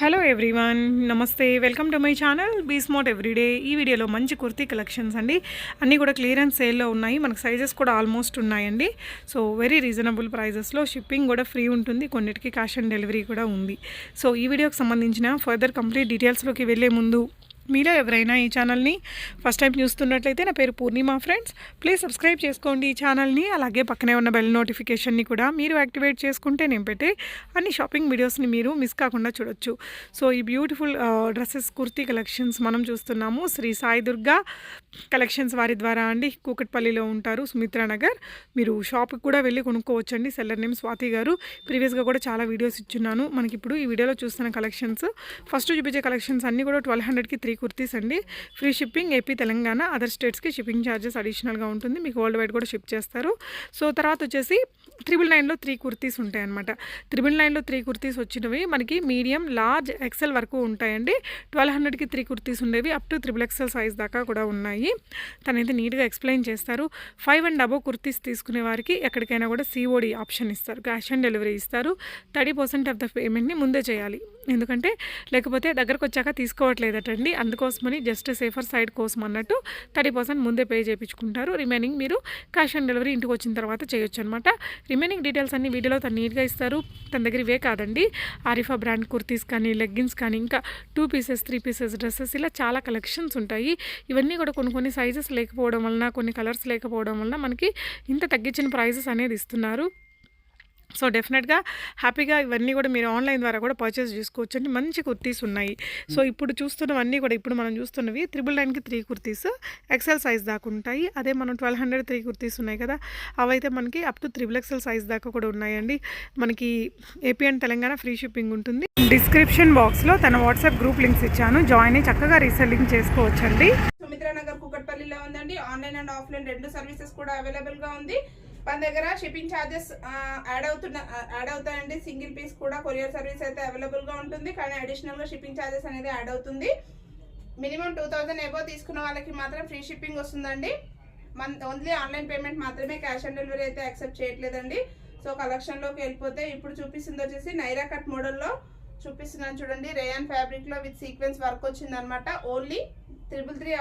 Hello everyone, నమస్తే. Welcome to my channel be smart everyday. ఈ వీడియోలో మంచి కుర్తీ కలెక్షన్స్ అండి. అన్నీ కూడా క్లియరెన్స్ సేల్లో ఉన్నాయి. మనకు సైజెస్ కూడా ఆల్మోస్ట్ ఉన్నాయండి. సో వెరీ రీజనబుల్ ప్రైజెస్లో షిప్పింగ్ కూడా ఫ్రీ ఉంటుంది. కొన్నిటికి క్యాష్ ఆన్ డెలివరీ కూడా ఉంది. సో ఈ వీడియోకి సంబంధించిన ఫర్దర్ కంప్లీట్ డీటెయిల్స్లోకి వెళ్ళే ముందు మీలో ఎవరైనా ఈ ఛానల్ని ఫస్ట్ టైం చూస్తున్నట్లయితే నా పేరు పూర్ణిమ ఫ్రెండ్స్. ప్లీజ్ సబ్స్క్రైబ్ చేసుకోండి ఈ ఛానల్ని. అలాగే పక్కనే ఉన్న బెల్ నోటిఫికేషన్ని కూడా మీరు యాక్టివేట్ చేసుకుంటే నేను పెట్టే అన్ని షాపింగ్ వీడియోస్ని మీరు మిస్ కాకుండా చూడొచ్చు. సో ఈ బ్యూటిఫుల్ డ్రెస్సెస్ కుర్తీ కలెక్షన్స్ మనం చూస్తున్నాము. శ్రీ సాయి దుర్గా కలెక్షన్స్ వారి ద్వారా అండి. కూకట్పల్లిలో ఉంటారు, సుమిత్రా నగర్. మీరు షాప్కి కూడా వెళ్ళి కొనుక్కోవచ్చండి. సెల్లర్ నేమ్ స్వాతి గారు. ప్రీవియస్గా కూడా చాలా వీడియోస్ ఇచ్చున్నాను. మనకి ఇప్పుడు ఈ వీడియోలో చూస్తున్న కలెక్షన్స్, ఫస్ట్ చూపించే కలెక్షన్స్ అన్నీ కూడా 1200కి 3 కుర్తీస్ అండి. Free shipping. AP, Telangana, other స్టేట్స్కి షిప్పింగ్ ఛార్జెస్ అడిషనల్గా ఉంటుంది. మీకు వరల్డ్ వైడ్ కూడా షిప్ చేస్తారు. సో తర్వాత వచ్చేసి 999లో 3 కుర్తీస్ ఉంటాయన్నమాట. 999లో 3 కుర్తీస్ వచ్చినవి మనకి మీడియం, లార్జ్, ఎక్సెల్ వరకు ఉంటాయండి. 1200కి 3 కుర్తీస్ ఉండేవి అప్ టు XXL సైజ్ దాకా కూడా ఉన్నాయి. తనైతే నీట్గా ఎక్స్ప్లెయిన్ చేస్తారు. 5 and above కుర్తీస్ తీసుకునే వారికి ఎక్కడికైనా కూడా COD ఆప్షన్ ఇస్తారు, క్యాష్ ఆన్ డెలివరీ ఇస్తారు. 30% ఆఫ్ ద పేమెంట్ని ముందే చేయాలి. ఎందుకంటే లేకపోతే దగ్గరకు వచ్చాక తీసుకోవట్లేదటండి. అందుకోసమని జస్ట్ సేఫర్ సైడ్ కోసం అన్నట్టు 30% ముందే పే చేయించుకుంటారు. రిమైనింగ్ మీరు క్యాష్ ఆన్ డెలివరీ ఇంటికి వచ్చిన తర్వాత చేయొచ్చు అనమాట. రిమైనింగ్ డీటెయిల్స్ అన్ని వీడియోలో తను నీట్గా ఇస్తారు. తన దగ్గర ఇవే కాదండి, ఆరిఫా బ్రాండ్ కుర్తీస్ కానీ, లెగ్గిన్స్ కానీ, ఇంకా 2 pieces 3 pieces డ్రెస్సెస్, ఇలా చాలా కలెక్షన్స్ ఉంటాయి. ఇవన్నీ కూడా కొన్ని సైజెస్ లేకపోవడం వలన, కొన్ని కలర్స్ లేకపోవడం వలన మనకి ఇంత తగ్గించిన ప్రైజెస్ అనేది ఇస్తున్నారు. సో డెఫినెట్గా హ్యాపీగా ఇవన్నీ కూడా మీరు ఆన్లైన్ ద్వారా కూడా పర్చేస్ చేసుకోవచ్చు అండి. మంచి కుర్తీస్ ఉన్నాయి. సో ఇప్పుడు చూస్తున్నవన్నీ కూడా, ఇప్పుడు మనం చూస్తున్నవి 999కి 3 కుర్తీస్ ఎక్సెల్ సైజ్ దాకా ఉంటాయి. అదే మనం 1200 3 కుర్తీస్ ఉన్నాయి కదా, అవైతే మనకి అప్ టు XXL సైజ్ దాకా కూడా ఉన్నాయండి. మనకి AP and Telangana free shipping ఉంటుంది. డిస్క్రిప్షన్ బాక్స్లో తన వాట్సాప్ గ్రూప్ లింక్స్ ఇచ్చాను, జాయిన్ అయ్యి చక్కగా రీసెల్లింగ్ చేసుకోవచ్చండి. సుమిత్రా నగర్ కూకట్పల్లిలో ఉందండి. ఆన్లైన్ అండ్ ఆఫ్లైన్ రెండు సర్వీసెస్ కూడా అవైలబుల్గా ఉంది. మన దగ్గర షిప్పింగ్ ఛార్జెస్ యాడ్ అవుతాయండి. సింగిల్ పీస్ కూడా కొరియర్ సర్వీస్ అయితే అవైలబుల్గా ఉంటుంది, కానీ అడిషనల్గా షిప్పింగ్ ఛార్జెస్ అనేది యాడ్ అవుతుంది. మినిమం 2000 ఎబో తీసుకున్న వాళ్ళకి మాత్రం ఫ్రీ షిప్పింగ్ వస్తుందండి. ఓన్లీ ఆన్లైన్ పేమెంట్ మాత్రమే, క్యాష్ ఆన్ డెలివరీ అయితే యాక్సెప్ట్ చేయట్లేదండి. సో కలెక్షన్లోకి వెళ్ళిపోతే ఇప్పుడు చూపిస్తుంది వచ్చేసి నైరా కట్ మోడల్లో చూపిస్తున్నాను చూడండి. రేయాన్ ఫ్యాబ్రిక్లో విత్ సీక్వెన్స్ వర్క్ వచ్చిందనమాట. ఓన్లీ 333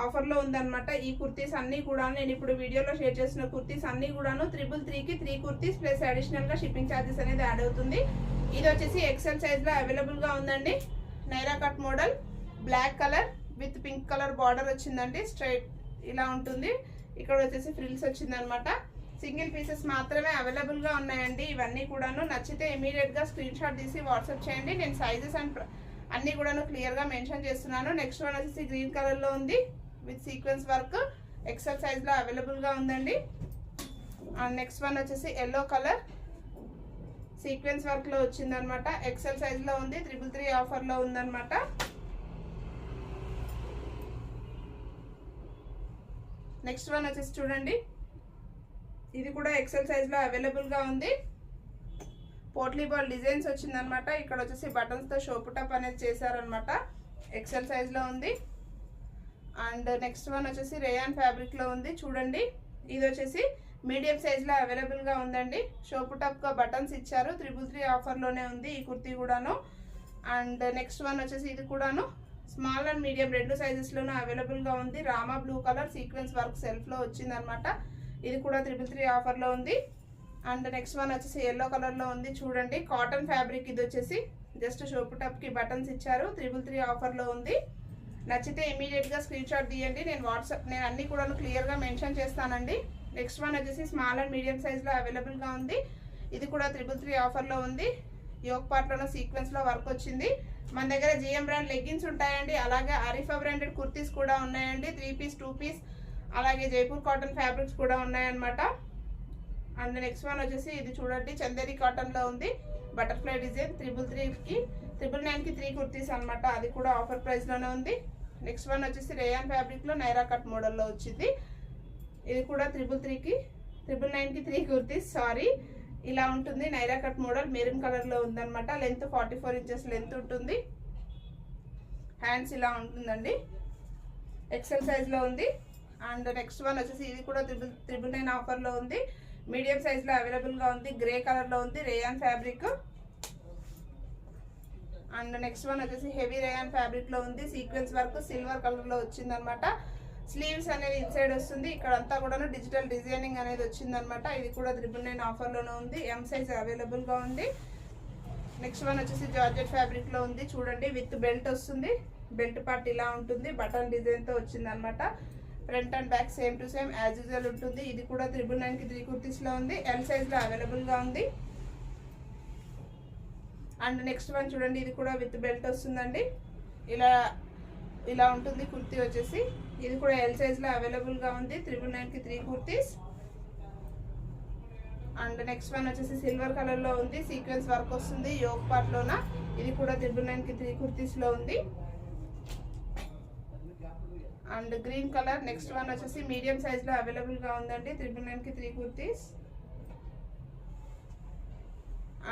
ఆఫర్లో ఉందన్నమాట. ఈ కుర్తీస్ అన్నీ కూడా నేను ఇప్పుడు వీడియోలో షేర్ చేసిన కుర్తీస్ అన్నీ కూడాను 333కి 3 కుర్తీస్ ప్లస్ అడిషనల్గా షిప్పింగ్ ఛార్జెస్ అనేది యాడ్ అవుతుంది. ఇది వచ్చేసి ఎక్సెల్ సైజ్లో అవైలబుల్గా ఉందండి. Naira cut model, black colour with pink colour border వచ్చిందండి. స్ట్రైట్ ఇలా ఉంటుంది. ఇక్కడ వచ్చేసి ఫ్రిల్స్ వచ్చిందనమాట. సింగిల్ పీసెస్ మాత్రమే అవైలబుల్గా ఉన్నాయండి. ఇవన్నీ కూడాను నచ్చితే ఇమీడియట్గా స్క్రీన్ షాట్ తీసి వాట్సాప్ చేయండి. నేను సైజెస్ అండ్ అన్నీ కూడాను క్లియర్గా మెన్షన్ చేస్తున్నాను. నెక్స్ట్ వన్ వచ్చేసి గ్రీన్ కలర్లో ఉంది విత్ సీక్వెన్స్ వర్క్, ఎక్సెల్ సైజ్లో అవైలబుల్గా ఉందండి. అండ్ నెక్స్ట్ వన్ వచ్చేసి ఎల్లో కలర్ సీక్వెన్స్ వర్క్లో వచ్చిందనమాట. ఎక్సెల్ సైజ్లో ఉంది, 333 ఆఫర్లో ఉందన్నమాట. నెక్స్ట్ వన్ వచ్చేసి చూడండి, ఇది కూడా ఎక్సెల్ సైజ్లో అవైలబుల్గా ఉంది. పోట్లీ బాల్ డిజైన్స్ వచ్చిందనమాట. ఇక్కడ వచ్చేసి బటన్స్తో షోపుటప్ అనేది చేశారనమాట. ఎక్సెల్ సైజ్లో ఉంది. అండ్ నెక్స్ట్ వన్ వచ్చేసి రేయాన్ ఫ్యాబ్రిక్లో ఉంది చూడండి. ఇది వచ్చేసి మీడియం సైజ్లో అవైలబుల్గా ఉందండి. షోపుటప్గా బటన్స్ ఇచ్చారు. 333 ఆఫర్లోనే ఉంది ఈ కుర్తీ కూడాను. అండ్ నెక్స్ట్ వన్ వచ్చేసి ఇది కూడాను స్మాల్ అండ్ మీడియం రెండు సైజెస్లోనూ అవైలబుల్గా ఉంది. Rama blue colour sequence work సెల్ఫ్లో వచ్చిందనమాట. ఇది కూడా 333 ఆఫర్లో ఉంది. అండ్ నెక్స్ట్ వన్ వచ్చేసి ఎల్లో కలర్లో ఉంది చూడండి. Cotton fabric. ఇది వచ్చేసి జస్ట్ షోపుటప్కి బటన్స్ ఇచ్చారు. 333 ఆఫర్లో ఉంది. నచ్చితే ఇమీడియట్గా స్క్రీన్ షాట్ తీయండి. నేను అన్నీ కూడా క్లియర్గా మెన్షన్ చేస్తానండి. నెక్స్ట్ వన్ వచ్చేసి స్మాల్ అండ్ మీడియం సైజ్లో అవైలబుల్గా ఉంది. ఇది కూడా 333 ఆఫర్లో ఉంది. యోక్ పార్ట్లోనూ సీక్వెన్స్లో వర్క్ వచ్చింది. మన దగ్గర GM బ్రాండ్ లెగ్గిన్స్ ఉంటాయండి. అలాగే ఆరిఫా బ్రాండెడ్ కుర్తీస్ కూడా ఉన్నాయండి. 3 పీస్ 2 పీస్, అలాగే జైపూర్ కాటన్ ఫ్యాబ్రిక్స్ కూడా ఉన్నాయన్నమాట. అండ్ నెక్స్ట్ వన్ వచ్చేసి ఇది చూడండి, చందేరి కాటన్లో ఉంది. బటర్ఫ్లై డిజైన్ 333కి 999కి 3 కుర్తీస్ అనమాట. అది కూడా ఆఫర్ ప్రైస్లోనే ఉంది. నెక్స్ట్ వన్ వచ్చేసి రేయాన్ ఫ్యాబ్రిక్లో నైరా కట్ మోడల్లో వచ్చింది. ఇది కూడా 333కి 999కి 3 కుర్తీస్. సారీ, ఇలా ఉంటుంది. నైరా కట్ మోడల్ మెరూన్ కలర్లో ఉందన్నమాట. లెంత్ 44 ఇంచెస్ లెంత్ ఉంటుంది. హ్యాండ్స్ ఇలా ఉంటుందండి. ఎక్సెల్ సైజ్లో ఉంది. అండ్ నెక్స్ట్ వన్ వచ్చేసి ఇది కూడా 999 ఆఫర్లో ఉంది. మీడియం సైజ్లో అవైలబుల్గా ఉంది. గ్రే కలర్లో ఉంది. Rayon fabric. And next one వచ్చేసి హెవీ రేయాన్ ఫ్యాబ్రిక్ లో ఉంది, సీక్వెన్స్ వర్క్ సిల్వర్ కలర్ లో వచ్చింది అనమాట. స్లీవ్స్ అనేది ఇన్సైడ్ వస్తుంది, ఇక్కడ అంతా కూడా డిజిటల్ డిజైనింగ్ అనేది వచ్చింది అనమాట. ఇది కూడా 999 ఆఫర్ లోనే ఉంది, ఎం సైజ్ అవైలబుల్ గా ఉంది. నెక్స్ట్ వన్ వచ్చేసి జార్జెట్ ఫ్యాబ్రిక్ లో ఉంది చూడండి, విత్ బెల్ట్ వస్తుంది, బెల్ట్ పార్ట్ ఇలా ఉంటుంది, బటన్ డిజైన్ తో వచ్చింది అనమాట. Front and back same to same as usual ఉంటుంది. ఇది కూడా 999 కి 3 కుర్తీస్ లో ఉంది, ఎల్ సైజ్ లో అవైలబుల్ గా ఉంది. అండ్ నెక్స్ట్ వన్ చూడండి, ఇది కూడా విత్ బెల్ట్ వస్తుందండి, ఇలా ఉంటుంది కుర్తీ వచ్చేసి. ఇది కూడా ఎల్ సైజ్ లో అవైలబుల్ గా ఉంది, 999 కి 3 కుర్తీస్. అండ్ నెక్స్ట్ వన్ వచ్చేసి సిల్వర్ కలర్ లో ఉంది, సీక్వెన్స్ వర్క్ వస్తుంది యోక్ పార్ట్ లోన. ఇది కూడా 999 కి 3 కుర్తీస్ లో ఉంది. And green colour next one వచ్చేసి మీడియం సైజ్ లో అవైలబుల్ గా ఉందండి, 999 కి 3 కుర్తీస్.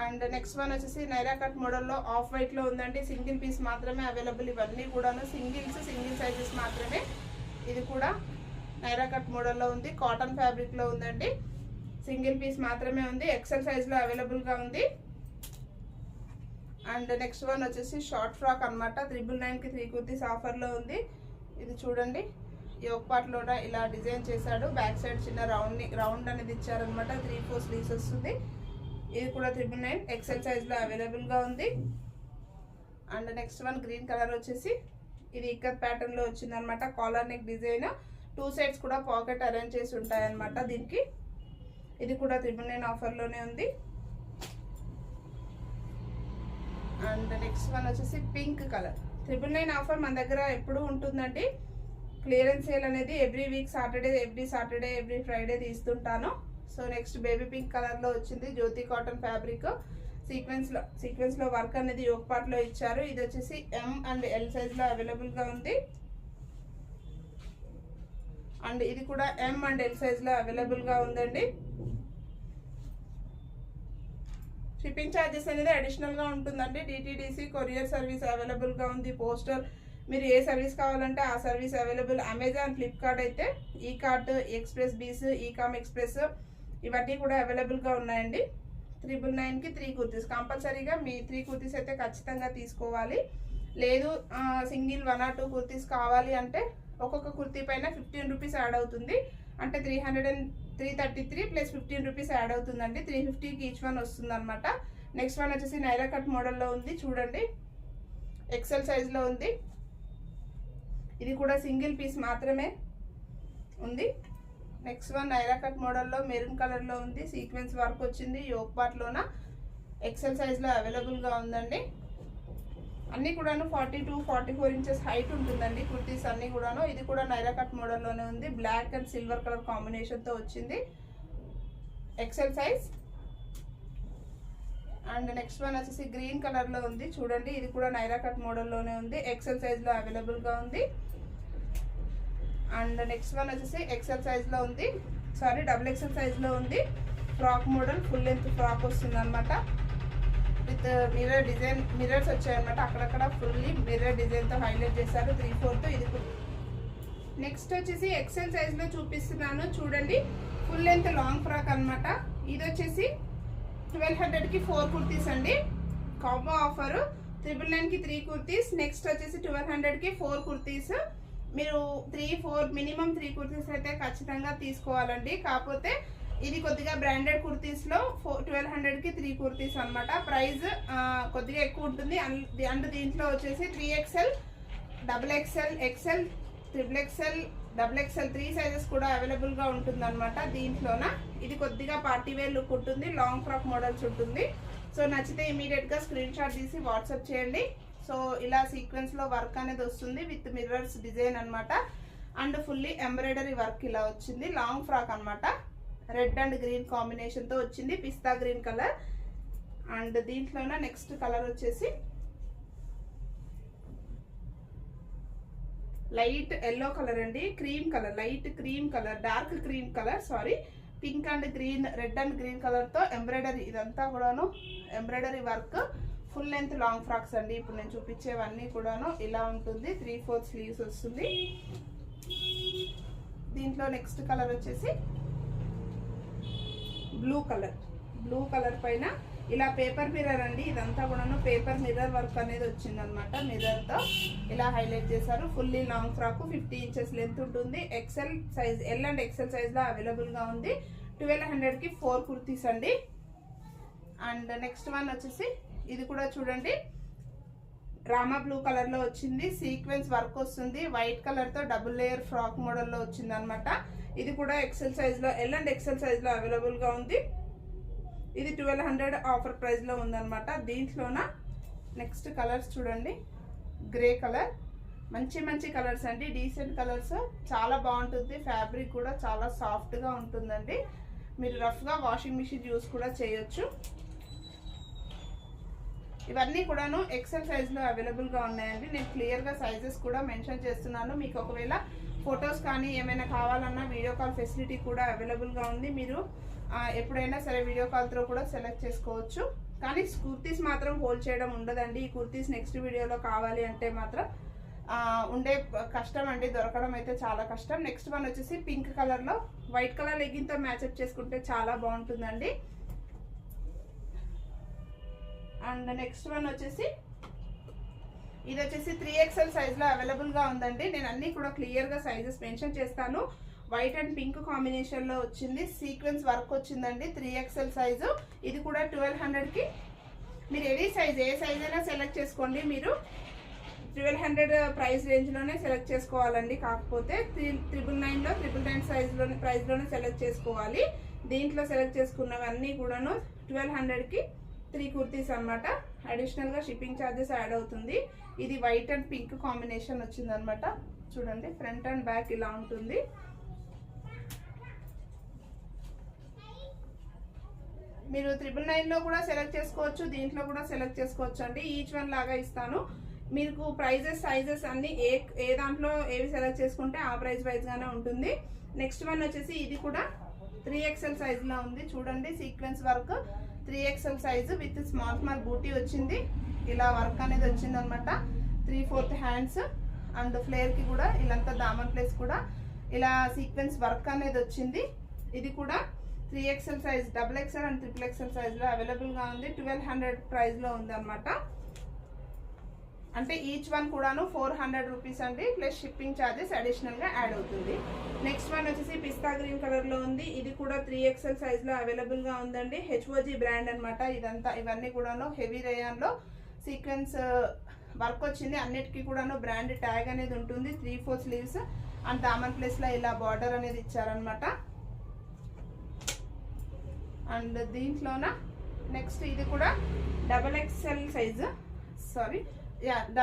అండ్ నెక్స్ట్ వన్ వచ్చేసి నైరా కట్ మోడల్లో ఆఫ్ వైట్ లో ఉందండి, సింగిల్ పీస్ మాత్రమే అవైలబుల్. ఇవన్నీ కూడాను సింగిల్ సైజెస్ మాత్రమే. ఇది కూడా నైరా కట్ మోడల్లో ఉంది, కాటన్ ఫ్యాబ్రిక్ లో ఉందండి, సింగిల్ పీస్ మాత్రమే ఉంది, ఎక్సెల్ సైజ్ లో అవైలబుల్ గా ఉంది. అండ్ నెక్స్ట్ వన్ వచ్చేసి షార్ట్ ఫ్రాక్ అనమాట, 999 కి 3 కుర్తీస్ ఆఫర్ లో ఉంది. ఇది చూడండి, యోక్ పార్ట్ లో ఇలా డిజైన్ చేశాడు, బ్యాక్ సైడ్ చిన్న రౌండ్ అనేది ఇచ్చారనమాట, 3-4 స్లీవ్స్ వస్తుంది. ఇది కూడా 999 ఎక్సెల్ సైజ్ లో అవైలబుల్ గా ఉంది. And next one green colour వచ్చేసి ఇది ఇక్కత్ ప్యాటర్న్ లో వచ్చింది అనమాట, కాలర్ నెక్ డిజైన్, 2 సైడ్స్ కూడా పాకెట్ అరేంజ్ చేసి ఉంటాయి అనమాట దీనికి. ఇది కూడా 999 ఆఫర్ లోనే ఉంది. అండ్ నెక్స్ట్ వన్ వచ్చేసి పింక్ కలర్, 999 ఆఫర్ మన దగ్గర ఎప్పుడు ఉంటుందండి. క్లియరెన్స్ సేల్ అనేది ఎవ్రీ సాటర్డే ఎవ్రీ ఫ్రైడే తీస్తుంటాను. So next baby pink colour లో వచ్చింది, జ్యోతి కాటన్ ఫ్యాబ్రిక్, సీక్వెన్స్ లో వర్క్ అనేది యోక్ పార్ట్ లో ఇచ్చారు. ఇది వచ్చేసి ఎం అండ్ ఎల్ సైజ్ లో అవైలబుల్ గా ఉంది. అండ్ ఇది కూడా ఎం అండ్ ఎల్ సైజ్ లో అవైలబుల్ గా ఉందండి. షిప్పింగ్ ఛార్జెస్ అనేది అడిషనల్ గా ఉంటుందండి. డిటిడిసి కొరియర్ సర్వీస్ అవైలబుల్ గా ఉంది. పోస్టల్ మీరు ఏ సర్వీస్ కావాలంటే ఆ సర్వీస్ అవైలబుల్. అమెజాన్, ఫ్లిప్కార్ట్ అయితే ఈ కార్ట్, ఎక్స్ప్రెస్ బీస్, ఈకామ్ ఎక్స్ప్రెస్ ఇవన్నీ కూడా అవైలబుల్ గా ఉన్నాయండి. 999 కి 3 కుర్తీస్, కంపల్సరీగా మీ 3 కుర్తీస్ అయితే ఖచ్చితంగా తీసుకోవాలి. లేదు సింగిల్ 1 or 2 కుర్తీస్ కావాలి అంటే ఒక్కొక్క కుర్తీ పైన 15 రూపీస్ యాడ్ అవుతుంది, అంటే 333 ప్లస్ 15 రూపీస్ యాడ్ అవుతుందండి. 350కి ఈచ్ వన్ వస్తుంది అనమాట. నెక్స్ట్ వన్ వచ్చేసి నైరా కట్ మోడల్లో ఉంది చూడండి, ఎక్సెల్ సైజ్ లో ఉంది. ఇది కూడా సింగిల్ పీస్ మాత్రమే ఉంది. నెక్స్ట్ వన్ నైరా కట్ మోడల్లో మెరూన్ కలర్ లో ఉంది, సీక్వెన్స్ వర్క్ వచ్చింది యోక్ పార్ట్ లోన, ఎక్సెల్ సైజ్ లో అవైలబుల్ గా ఉందండి. అన్ని కూడాను 42-44 ఇంచెస్ హైట్ ఉంటుందండి కుర్తీస్ అన్ని కూడాను. ఇది కూడా నైరా కట్ మోడల్లోనే ఉంది, black and silver colour combination తో వచ్చింది, XL size. And next one వచ్చేసి గ్రీన్ కలర్ లో ఉంది చూడండి, ఇది కూడా నైరా కట్ మోడల్లోనే ఉంది, ఎక్సెల్ సైజ్ లో అవైలబుల్ గా ఉంది. అండ్ నెక్స్ట్ వన్ వచ్చేసి ఎక్సెల్ సైజ్ లో ఉంది, డబుల్ ఎక్సెల్ సైజ్ లో ఉంది. Frock model, full length frock వస్తుంది అనమాట, విత్ మిర్రర్ డిజైన్, మిర్రర్స్ వచ్చాయన్నమాట, అక్కడక్కడ ఫుల్లీ మిర్రర్ డిజైన్ తో హైలైట్ చేశారు. 3/4 ఇది. నెక్స్ట్ వచ్చేసి ఎక్సెల్ సైజ్ లో చూపిస్తున్నాను చూడండి, ఫుల్ లెంత్ లాంగ్ ఫ్రాక్ అనమాట. ఇది వచ్చేసి 1200 కి 4 కుర్తీస్ అండి, కాంబో ఆఫర్. 999 కి 3 కుర్తీస్, నెక్స్ట్ వచ్చేసి 1200 కి 4 కుర్తీస్. మీరు 3-4 మినిమం 3 కుర్తీస్ అయితే ఖచ్చితంగా తీసుకోవాలండి. కాకపోతే ఇది కొద్దిగా బ్రాండెడ్ కుర్తీస్ లో 1200 కి 3 కుర్తీస్ అనమాట. ప్రైస్ కొద్దిగా ఎక్కువ ఉంటుంది. అండ్ దీంట్లో వచ్చేసి 3XL, XXL, XL, XXL, XXL 3 sizes కూడా అవైలబుల్ గా ఉంటుంది అనమాట దీంట్లోన. ఇది కొద్దిగా పార్టీ వేర్ లుక్ ఉంటుంది, లాంగ్ ఫ్రాక్ మోడల్స్ ఉంటుంది. సో నచ్చితే ఇమీడియట్ గా స్క్రీన్ షాట్ తీసి వాట్సాప్ చేయండి. సో ఇలా సీక్వెన్స్ లో వర్క్ అనేది వస్తుంది విత్ మిర్రర్స్ డిజైన్ అనమాట. అండ్ ఫుల్లీ ఎంబ్రాయిడరీ వర్క్ ఇలా వచ్చింది, లాంగ్ ఫ్రాక్ అనమాట. రెడ్ అండ్ గ్రీన్ కాంబినేషన్ తో వచ్చింది, పిస్తా గ్రీన్ కలర్. అండ్ దీంట్లోనే నెక్స్ట్ కలర్ వచ్చేసి లైట్ ఎల్లో కలర్ అండి, cream colour, light cream colour, dark cream colour, pink and green, red and green colour తో embroidery, ఇదంతా కూడాను embroidery work. Full length long frocks అండి. ఇప్పుడు నేను చూపించేవన్నీ కూడాను ఇలా ఉంటుంది, 3/4 స్లీవ్స్ వస్తుంది. దీంట్లో నెక్స్ట్ కలర్ వచ్చేసి బ్లూ కలర్ పైన ఇలా పేపర్ మిర్రర్ అండి, ఇదంతా కూడాను పేపర్ మిర్రర్ వర్క్ అనేది వచ్చిందనమాట. మిర్రర్తో ఇలా హైలైట్ చేశారు. Fully long frock 50 inches length ఉంటుంది. XL size, L and XL సైజ్లో అవైలబుల్గా ఉంది. 1200కి 4 కుర్తీస్ అండి. అండ్ నెక్స్ట్ వన్ వచ్చేసి ఇది కూడా చూడండి, రామా బ్లూ కలర్లో వచ్చింది. సీక్వెన్స్ వర్క్ వస్తుంది. వైట్ కలర్తో డబుల్ లేయర్ ఫ్రాక్ మోడల్లో వచ్చింది అనమాట. ఇది కూడా ఎక్సెల్ సైజ్లో, ఎల్ అండ్ ఎక్సెల్ సైజ్లో అవైలబుల్గా ఉంది. ఇది 1200 ఆఫర్ ప్రైస్లో ఉందన్నమాట. దీంట్లోన నెక్స్ట్ కలర్స్ చూడండి, గ్రే కలర్, మంచి మంచి కలర్స్ అండి, డీసెంట్ కలర్స్, చాలా బాగుంటుంది. ఫ్యాబ్రిక్ కూడా చాలా సాఫ్ట్గా ఉంటుందండి. మీరు రఫ్గా వాషింగ్ మిషన్ యూస్ కూడా చేయొచ్చు. ఇవన్నీ కూడాను ఎక్సెల్ సైజ్లో అవైలబుల్గా ఉన్నాయండి. నేను క్లియర్గా సైజెస్ కూడా మెన్షన్ చేస్తున్నాను. మీకు ఒకవేళ ఫొటోస్ కానీ ఏమైనా కావాలన్నా వీడియో కాల్ ఫెసిలిటీ కూడా అవైలబుల్గా ఉంది. మీరు ఎప్పుడైనా సరే వీడియో కాల్తో కూడా సెలెక్ట్ చేసుకోవచ్చు. కానీ కుర్తీస్ మాత్రం హోల్డ్ చేయడం ఉండదండి. ఈ కుర్తీస్ నెక్స్ట్ వీడియోలో కావాలి అంటే మాత్రం ఉండే కష్టం అండి, దొరకడం అయితే చాలా కష్టం. నెక్స్ట్ వన్ వచ్చేసి పింక్ కలర్లో వైట్ కలర్ లెగ్గిన్తో మ్యాచ్అప్ చేసుకుంటే చాలా బాగుంటుందండి. అండ్ నెక్స్ట్ వన్ వచ్చేసి ఇది వచ్చేసి 3XL సైజ్లో అవైలబుల్గా ఉందండి. నేను అన్నీ కూడా క్లియర్గా సైజెస్ మెన్షన్ చేస్తాను. వైట్ అండ్ పింక్ కాంబినేషన్లో వచ్చింది. సీక్వెన్స్ వర్క్ వచ్చిందండి. 3XL size. ఇది కూడా 1200కి. మీరు ఎనీ సైజ్, ఏ సైజ్ అయినా సెలెక్ట్ చేసుకోండి. మీరు 1200 ప్రైస్ రేంజ్లోనే సెలెక్ట్ చేసుకోవాలండి. కాకపోతే 999లో 999 సైజ్లోనే ప్రైస్లోనే సెలెక్ట్ చేసుకోవాలి. దీంట్లో సెలెక్ట్ చేసుకున్నవన్నీ కూడాను 1200కి 3 కుర్తీస్ అనమాట. అడిషనల్గా షిప్పింగ్ ఛార్జెస్ యాడ్ అవుతుంది. ఇది వైట్ అండ్ పింక్ కాంబినేషన్ వచ్చిందనమాట. చూడండి, ఫ్రంట్ అండ్ బ్యాక్ ఇలా ఉంటుంది. మీరు 999లో కూడా సెలెక్ట్ చేసుకోవచ్చు, దీంట్లో కూడా సెలెక్ట్ చేసుకోవచ్చు అండి. ఈచ్ వన్ లాగా ఇస్తాను. మీకు ప్రైజెస్, సైజెస్ అన్ని ఏ దాంట్లో ఏవి సెలెక్ట్ చేసుకుంటే ఆ ప్రైస్ వైజ్గానే ఉంటుంది. నెక్స్ట్ వన్ వచ్చేసి ఇది కూడా 3XL సైజ్లో ఉంది. చూడండి, sequence work 3XL size with small బూటీ వచ్చింది. ఇలా వర్క్ అనేది వచ్చింది అనమాట. 3/4 హ్యాండ్స్ అండ్ ఫ్లేర్కి కూడా ఇలాంతా దామన్ ప్లేస్ కూడా ఇలా సీక్వెన్స్ వర్క్ అనేది వచ్చింది. ఇది కూడా 3XL size, XXL and XXL సైజ్లో అవైలబుల్గా ఉంది. 1200 ప్రైస్లో ఉంది అనమాట. అంటే ఈచ్ వన్ కూడాను 400 రూపీస్ అండి, ప్లస్ షిప్పింగ్ ఛార్జెస్ అడిషనల్గా యాడ్ అవుతుంది. నెక్స్ట్ వన్ వచ్చేసి పిస్తా గ్రీన్ కలర్లో ఉంది. ఇది కూడా 3XL సైజ్లో అవైలబుల్గా ఉందండి. HOG బ్రాండ్ అనమాట. ఇవన్నీ కూడాను హెవీ రేయాన్లో సీక్వెన్స్ వర్క్ వచ్చింది. అన్నిటికీ కూడాను బ్రాండ్ ట్యాగ్ అనేది ఉంటుంది. 3/4 స్లీవ్స్ అండ్ దామన్ ప్లేస్లో ఇలా బార్డర్ అనేది ఇచ్చారనమాట. అండ్ దీంట్లోన నెక్స్ట్ ఇది కూడా XXL size,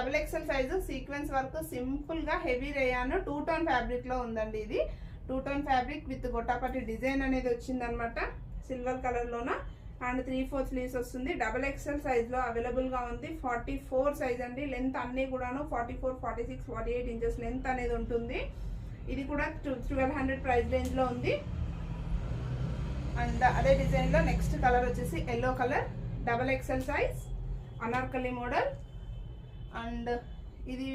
XXL size, sequence work, సింపుల్గా హెవీ రేయాన్ 2 టోన్ ఫ్యాబ్రిక్లో ఉందండి. ఇది 2 టోన్ ఫ్యాబ్రిక్ విత్ గొట్టాపట్టి డిజైన్ అనేది వచ్చిందనమాట. సిల్వర్ కలర్లోన అండ్ 3/4 స్లీవ్స్ వస్తుంది. XXL సైజ్లో అవైలబుల్గా ఉంది. 44 సైజ్ అండి. లెంత్ అన్నీ కూడాను 44, 46, 48 ఇంచెస్ లెంత్ అనేది ఉంటుంది. ఇది కూడా 1200 ప్రైస్ రేంజ్లో ఉంది. అండ్ అదే డిజైన్లో నెక్స్ట్ కలర్ వచ్చేసి yellow colour, XXL size, Anarkali model. And ఇది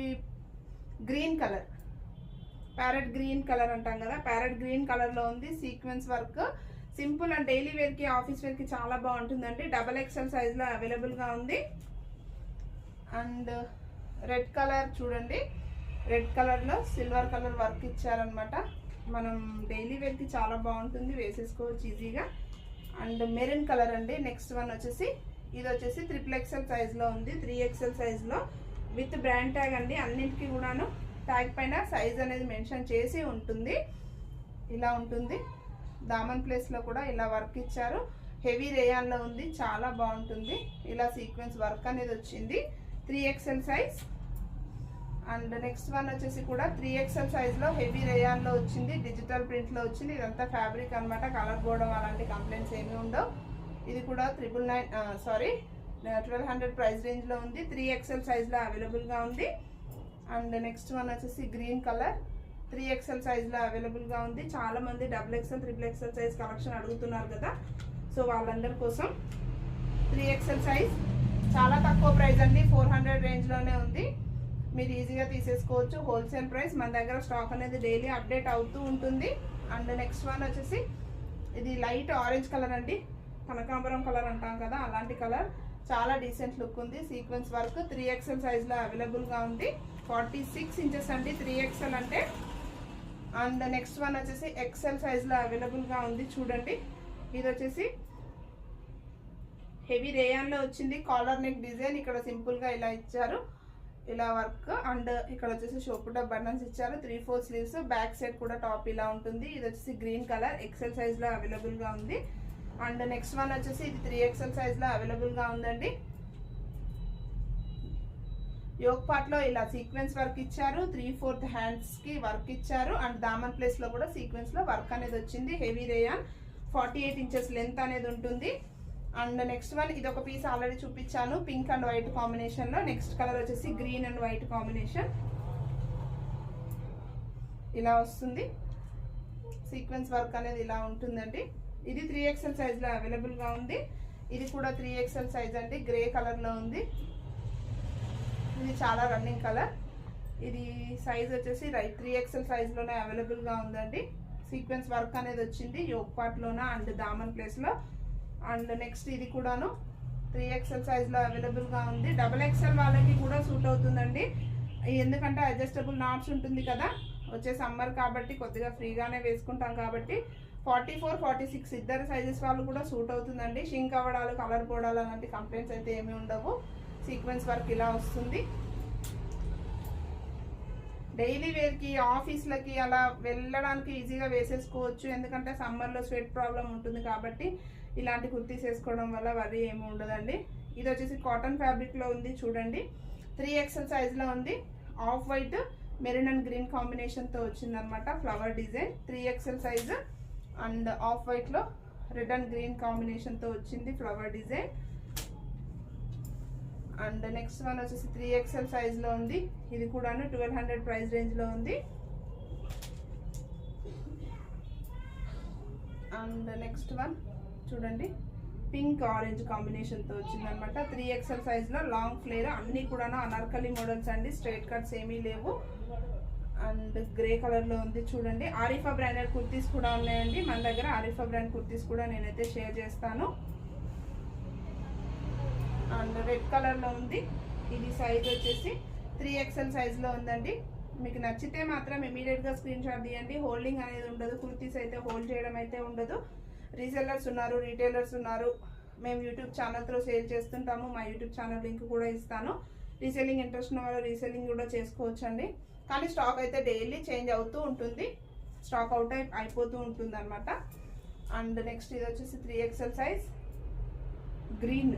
green colour, parrot green colour అంటాం కదా, ప్యారెట్ గ్రీన్ కలర్లో ఉంది. Sequence work, simple and daily వేర్కి, ఆఫీస్ వేర్కి చాలా బాగుంటుందండి. XXL సైజ్లో అవైలబుల్గా ఉంది. అండ్ రెడ్ కలర్ చూడండి, రెడ్ కలర్లో సిల్వర్ కలర్ వర్క్ ఇచ్చారనమాట. మనం డైలీ వేర్కి చాలా బాగుంటుంది, వేసేసుకోవచ్చు ఈజీగా. అండ్ మెరూన్ కలర్ అండి. నెక్స్ట్ వన్ వచ్చేసి ఇది వచ్చేసి XXL సైజ్లో ఉంది. 3XL సైజ్లో విత్ బ్రాండ్ ట్యాగ్ అండి. అన్నింటికి కూడాను ట్యాగ్ పైన సైజ్ అనేది మెన్షన్ చేసి ఉంటుంది. ఇలా ఉంటుంది. దామన్ ప్లేస్లో కూడా ఇలా వర్క్ ఇచ్చారు. హెవీ రేయాన్లో ఉంది, చాలా బాగుంటుంది. ఇలా సీక్వెన్స్ వర్క్ అనేది వచ్చింది. 3XL size. And next one వచ్చేసి కూడా 3XL సైజ్లో హెవీ రేయాన్లో వచ్చింది. డిజిటల్ ప్రింట్లో వచ్చింది. ఇదంతా ఫ్యాబ్రిక్ అనమాట. కలర్ పోవడం అలాంటి కంప్లైంట్స్ ఏమీ ఉండవు. ఇది కూడా 1200 ప్రైస్ రేంజ్లో ఉంది. 3XL సైజ్లో అవైలబుల్గా ఉంది. అండ్ నెక్స్ట్ వన్ వచ్చేసి గ్రీన్ కలర్, 3XL సైజ్లో అవైలబుల్గా ఉంది. చాలామంది XXL, XXL సైజ్ కలెక్షన్ అడుగుతున్నారు కదా, సో వాళ్ళందరి కోసం 3XL సైజ్ చాలా తక్కువ ప్రైస్ అండి. 400 రేంజ్లోనే ఉంది. మీరు ఈజీగా తీసేసుకోవచ్చు. Wholesale price. మన దగ్గర స్టాక్ అనేది డైలీ అప్డేట్ అవుతూ ఉంటుంది. అండ్ నెక్స్ట్ వన్ వచ్చేసి ఇది లైట్ ఆరెంజ్ కలర్ అండి. కనకాంబరం కలర్ అంటాం కదా, అలాంటి కలర్. చాలా డీసెంట్ లుక్ ఉంది. సీక్వెన్స్ వర్క్ 3XL సైజ్లో అవైలబుల్గా ఉంది. 46 ఇంచెస్ అండి 3XL అంటే. అండ్ నెక్స్ట్ వన్ వచ్చేసి XL సైజ్లో అవైలబుల్గా ఉంది. చూడండి, ఇది వచ్చేసి హెవీ రేయాన్లో వచ్చింది. కాలర్ నెక్ డిజైన్ ఇక్కడ సింపుల్గా ఇలా ఇచ్చారు, ఇలా వర్క్. అండ్ ఇక్కడ వచ్చేసి షోపుట బటన్స్ ఇచ్చారు. 3/4 స్లీవ్స్. బ్యాక్ సైడ్ కూడా టాప్ ఇలా ఉంటుంది. ఇది వచ్చేసి గ్రీన్ కలర్ XL సైజ్లో అవైలబుల్గా ఉంది. అండ్ నెక్స్ట్ వన్ వచ్చేసి ఇది 3XL సైజ్లో అవైలబుల్గా ఉందండి. యోక్ పార్ట్లో ఇలా సీక్వెన్స్ వర్క్ ఇచ్చారు. 3/4 హ్యాండ్స్కి వర్క్ ఇచ్చారు. అండ్ దామన్ ప్లేస్లో కూడా సీక్వెన్స్లో వర్క్ అనేది వచ్చింది. హెవీ రేయాన్ 48 ఇంచెస్ లెంత్ అనేది ఉంటుంది. అండ్ నెక్స్ట్ వన్ ఇది ఒక పీస్ ఆల్రెడీ చూపించాను, పింక్ అండ్ వైట్ కాంబినేషన్లో. నెక్స్ట్ కలర్ వచ్చేసి గ్రీన్ అండ్ వైట్ కాంబినేషన్ ఇలా వస్తుంది. సీక్వెన్స్ వర్క్ అనేది ఇలా ఉంటుందండి. ఇది 3XL సైజ్లో అవైలబుల్గా ఉంది. ఇది కూడా 3XL సైజ్ అండి, గ్రే కలర్లో ఉంది. ఇది చాలా రన్నింగ్ కలర్. ఇది సైజ్ వచ్చేసి 3XL సైజ్లోనే అవైలబుల్గా ఉందండి. సీక్వెన్స్ వర్క్ అనేది వచ్చింది యోక్ పార్ట్లోన అండ్ దామన్ ప్లేస్లో. అండ్ నెక్స్ట్ ఇది కూడాను 3XL సైజ్లో అవైలబుల్గా ఉంది. XXL వాళ్ళకి కూడా సూట్ అవుతుందండి, ఎందుకంటే అడ్జస్టబుల్ నాట్స్ ఉంటుంది కదా, వచ్చే సమ్మర్ కాబట్టి కొద్దిగా ఫ్రీగానే వేసుకుంటాం కాబట్టి. 44, 46 ఇద్దరు సైజెస్ వాళ్ళు కూడా సూట్ అవుతుందండి. షింక్ అవ్వడాలు, కలర్ పోవడాలు అలాంటి కంప్లైంట్స్ అయితే ఏమీ ఉండవు. సీక్వెన్స్ వర్క్ ఇలా వస్తుంది. డైలీ వేర్కి, ఆఫీస్లకి అలా వెళ్ళడానికి ఈజీగా వేసేసుకోవచ్చు, ఎందుకంటే సమ్మర్లో స్వెట్ ప్రాబ్లం ఉంటుంది కాబట్టి. ఇలాంటి కుర్తీస్ వేసుకోవడం వల్ల వరి ఏమి ఉండదండి. ఇది వచ్చేసి కాటన్ ఫ్యాబ్రిక్లో ఉంది. చూడండి, 3XL సైజ్లో ఉంది. Off white maroon and green కాంబినేషన్తో వచ్చిందనమాట flower design. 3XL size and off వైట్లో రెడ్ అండ్ గ్రీన్ కాంబినేషన్తో వచ్చింది flower design. And next one వచ్చేసి 3XL సైజ్లో ఉంది. ఇది కూడాను 1200 ప్రైస్ రేంజ్లో ఉంది. అండ్ నెక్స్ట్ వన్ చూడండి, పింక్ ఆరెంజ్ కాంబినేషన్తో వచ్చిందనమాట. 3XL సైజ్లో లాంగ్ ఫ్లేర్, అన్నీ కూడా అనార్కలి మోడల్స్ అండి, స్ట్రైట్ కట్స్ ఏమీ లేవు. అండ్ గ్రే కలర్లో ఉంది. చూడండి, ఆరిఫా బ్రాండెడ్ కుర్తీస్ కూడా ఉన్నాయండి మన దగ్గర. ఆరిఫా బ్రాండ్ కుర్తీస్ కూడా నేనైతే షేర్ చేస్తాను. అండ్ రెడ్ కలర్లో ఉంది. ఇది సైజ్ వచ్చేసి 3XL సైజ్లో ఉందండి. మీకు నచ్చితే మాత్రం ఇమీడియట్గా స్క్రీన్ షాట్ తీయండి. హోల్డింగ్ అనేది ఉండదు, కుర్తీస్ అయితే హోల్డ్ చేయడం అయితే ఉండదు. రీసెల్లర్స్ ఉన్నారు, రీటైలర్స్ ఉన్నారు. మేము యూట్యూబ్ ఛానల్ త్రూ సేల్ చేస్తుంటాము. మా యూట్యూబ్ ఛానల్ లింక్ కూడా ఇస్తాను. రీసెల్లింగ్ ఇంట్రెస్ట్ ఉన్న వాళ్ళు రీసెల్లింగ్ కూడా చేసుకోవచ్చండి. కానీ స్టాక్ అయితే డైలీ చేంజ్ అవుతూ ఉంటుంది, స్టాక్ అవుట్ అయిపోతూ ఉంటుంది అనమాట. అండ్ నెక్స్ట్ ఇది వచ్చేసి 3XL size green,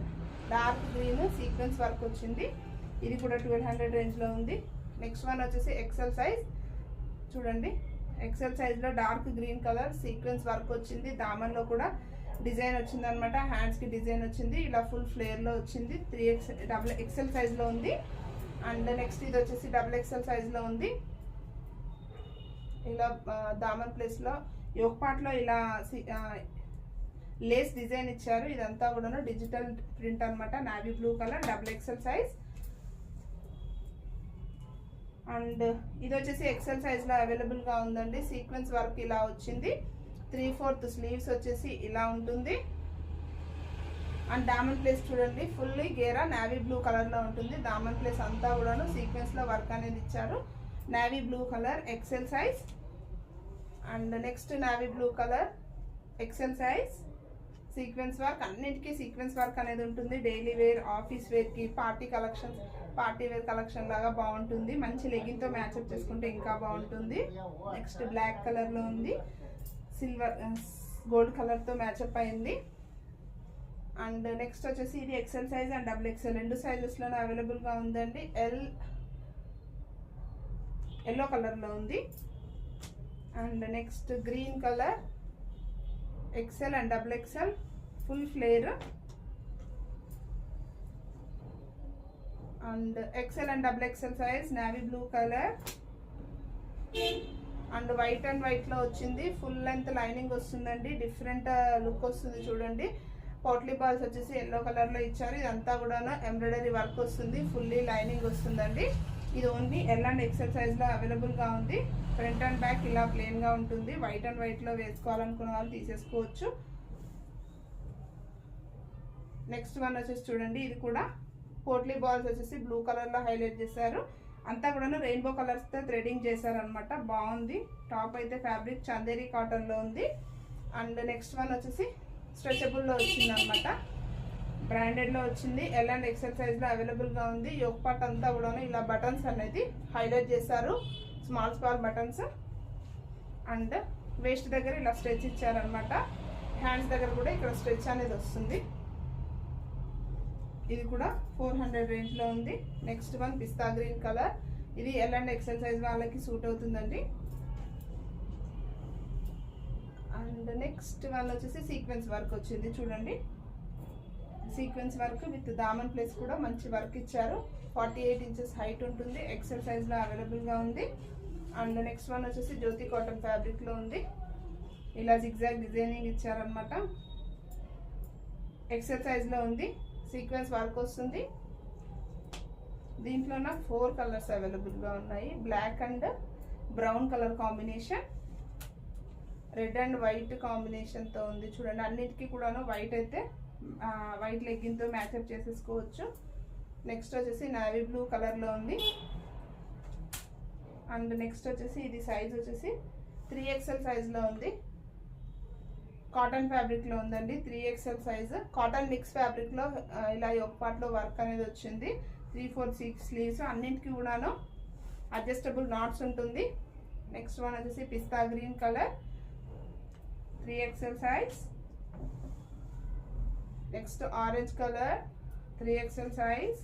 dark green sequence work వచ్చింది. ఇది కూడా 1200 రేంజ్లో ఉంది. నెక్స్ట్ వన్ వచ్చేసి XL సైజ్. చూడండి, XL సైజ్లో dark green colour sequence work వచ్చింది. దామన్లో కూడా డిజైన్ వచ్చింది అనమాట, హ్యాండ్స్కి డిజైన్ వచ్చింది. ఇలా ఫుల్ ఫ్లేర్లో వచ్చింది. 3XL సైజ్లో ఉంది. అండ్ నెక్స్ట్ ఇది వచ్చేసి XXL సైజ్లో ఉంది. ఇలా దామన్ ప్లేస్లో యోక్ పార్ట్లో ఇలా లేస్ డిజైన్ ఇచ్చారు. ఇదంతా కూడా డిజిటల్ ప్రింట్ అనమాట. Navy blue colour, XXL size. And ఇది వచ్చేసి XL సైజ్లో అవైలబుల్గా ఉందండి. సీక్వెన్స్ వర్క్ ఇలా వచ్చింది. 3/4 స్లీవ్స్ వచ్చేసి ఇలా ఉంటుంది. అండ్ దామన్ ప్లేస్ చూడండి, ఫుల్లీ గేరా నావీ బ్లూ కలర్లో ఉంటుంది. దామన్ ప్లేస్ అంతా కూడాను సీక్వెన్స్లో వర్క్ అనేది ఇచ్చారు. Navy blue colour XL size. And next navy blue colour XL size. Sequence work, అన్నింటికీ సీక్వెన్స్ వర్క్ అనేది ఉంటుంది. డైలీ వేర్, ఆఫీస్ వేర్కి, పార్టీ వేర్ కలెక్షన్ లాగా బాగుంటుంది. మంచి లెగ్గిన్తో మ్యాచ్అప్ చేసుకుంటే ఇంకా బాగుంటుంది. నెక్స్ట్ బ్లాక్ కలర్లో ఉంది, సిల్వర్ గోల్డ్ కలర్తో మ్యాచ్అప్ అయింది. అండ్ నెక్స్ట్ వచ్చేసి ఇది XL సైజ్ అండ్ XXL రెండు సైజెస్లోనే అవైలబుల్గా ఉందండి. ఎల్లో కలర్లో ఉంది. And next green colour XL and XXL full flare. And XL and XXL size navy blue colour. And white and వైట్లో వచ్చింది. ఫుల్ లెంత్ లైనింగ్ వస్తుందండి, డిఫరెంట్ లుక్ వస్తుంది. చూడండి, పోట్లీ బాల్స్ వచ్చేసి ఎల్లో కలర్లో ఇచ్చారు. ఇదంతా కూడా ఎంబ్రాయిడరీ వర్క్ వస్తుంది, ఫుల్లీ లైనింగ్ వస్తుందండి. ఇది ఓన్లీ L అండ్ XL సైజ్లో అవైలబుల్గా ఉంది. ఫ్రంట్ అండ్ బ్యాక్ ఇలా ప్లెయిన్గా ఉంటుంది. వైట్ అండ్ వైట్లో వేసుకోవాలనుకున్న వాళ్ళు తీసేసుకోవచ్చు. నెక్స్ట్ వన్ వచ్చేసి చూడండి, ఇది కూడా పోట్లీ బాల్స్ వచ్చేసి బ్లూ కలర్లో హైలైట్ చేశారు. అంతా కూడా రెయిన్బో కలర్స్తో థ్రెడింగ్ చేశారనమాట. బాగుంది. టాప్ అయితే ఫ్యాబ్రిక్ చందేరి కాటన్లో ఉంది. అండ్ నెక్స్ట్ వన్ వచ్చేసి స్ట్రెచబుల్లో వచ్చింది అనమాట. బ్రాండెడ్లో వచ్చింది. ఎల్ అండ్ ఎక్సెల్ సైజ్లో అవైలబుల్గా ఉంది. యోక్ పార్ట్ అంతా కూడా ఇలా బటన్స్ అనేది హైలైట్ చేశారు, స్మాల్ బటన్స్. అండ్ వేస్ట్ దగ్గర ఇలా స్ట్రెచ్ ఇచ్చారనమాట. హ్యాండ్స్ దగ్గర కూడా ఇక్కడ స్ట్రెచ్ అనేది వస్తుంది. ఇది కూడా 400 రేంజ్లో ఉంది. నెక్స్ట్ వన్ పిస్తా గ్రీన్ కలర్. ఇది ఎల్ అండ్ ఎక్సెల్ సైజ్ వాళ్ళకి సూట్ అవుతుందండి. అండ్ నెక్స్ట్ వన్ వచ్చేసి సీక్వెన్స్ వర్క్ వచ్చింది చూడండి. Sequence work with Daman place కూడా మంచి వర్క్ ఇచ్చారు. 48 ఇంచెస్ హైట్ ఉంటుంది. ఎక్సెల్ సైజ్లో అవైలబుల్గా ఉంది. అండ్ నెక్స్ట్ వన్ వచ్చేసి జ్యోతి కాటన్ ఫ్యాబ్రిక్లో ఉంది. ఇలా జిగ్జాగ్ డిజైనింగ్ ఇచ్చారనమాట. ఎక్సెల్ సైజ్లో ఉంది. సీక్వెన్స్ వర్క్ వస్తుంది. దీంట్లో 4 కలర్స్ అవైలబుల్గా ఉన్నాయి. Black and brown colour combination, red and white కాంబినేషన్తో ఉంది చూడండి. అన్నిటికీ కూడాను వైట్ అయితే వైట్ లెగ్గిన్తో మ్యాచప్ చేసేసుకోవచ్చు. నెక్స్ట్ వచ్చేసి నావీ బ్లూ కలర్లో ఉంది. అండ్ నెక్స్ట్ వచ్చేసి ఇది సైజ్ వచ్చేసి 3XL సైజ్లో ఉంది. కాటన్ ఫ్యాబ్రిక్లో ఉందండి. 3XL సైజ్ కాటన్ మిక్స్ ఫ్యాబ్రిక్లో ఇలా యోక్ పార్ట్లో వర్క్ అనేది వచ్చింది. 3/4 స్లీవ్స్. అన్నింటికి కూడాను అడ్జస్టబుల్ నాట్స్ ఉంటుంది. నెక్స్ట్ వన్ వచ్చేసి పిస్తా green colour, 3XL size. Next orange colour, 3XL size.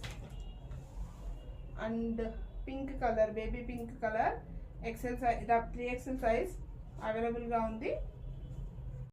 And pink colour, baby pink colour, XL size, 3XL size అవైలబుల్గా ఉంది.